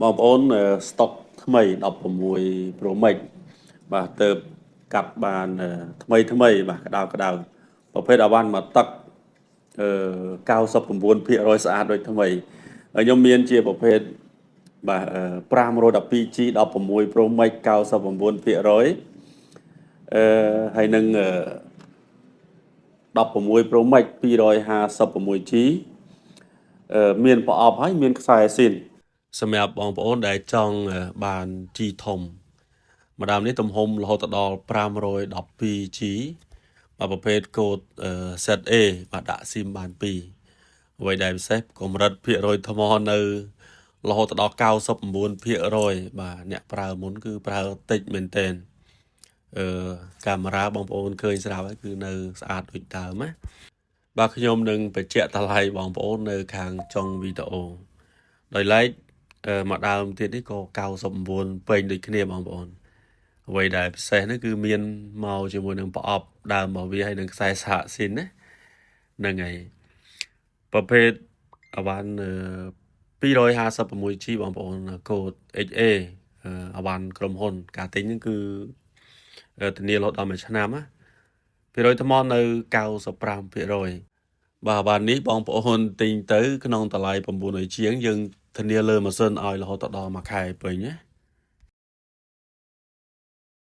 បងប្អូនស្តុកថ្មី16 Pro Max បាទទៅកាត់បានថ្មីបាទក្តៅប្រភេទអវ៉ាន់មកទឹក99%ស្អាតដូចថ្មីហើយខ្ញុំមានជាប្រភេទបាទ512G 16 Pro Max 99%ហើយនឹង16 Pro Max 256G មានប្រអប់ហើយមានខ្សែស៊ីនសម្រាប់បងប្អូនដែលចង់បាន G ធំម្ដងនេះទំហំរហូតដល់ 512G បាទប្រភេទកូដ ZA បាទដាក់ស៊ីមបាន2អ្វីដែលពិសេសកម្រិតភាគរយថ្មនៅរហូតដល់ 99% បាទអ្នកប្រើមុនគឺប្រើតិចមែនទែនកាមេរ៉ាបងប្អូនឃើញស្រាប់ហើយគឺនៅស្អាតដូចដើមណាបាទខ្ញុំនឹងបញ្ជាក់តម្លៃបងប្អូននៅខាងចុងវីដេអូដោយឡែកមកដើមទៀតនេះក៏99ពេញដូចគ្នាបងប្អូនអ្វីដែលពិសេសនោះគឺមានមកជាមួយនឹងប្រអប់ដើមរបស់វាហើយនឹងខ្សែសហស៊ីនណាហ្នឹងហើយប្រភេទអវ៉ាន់256G បងប្អូនកូដ HA អវ៉ាន់ក្រុមហ៊ុនការទិញហ្នឹងគឺធានារហូតដល់1ឆ្នាំណាភាគរយថ្មនៅ 95% បាទបាននេះបងប្អូនទិញទៅក្នុងតម្លៃ900ជាងយើងធានាលើម៉ាស៊ីនឲ្យរហូតដល់1ខែពេញណា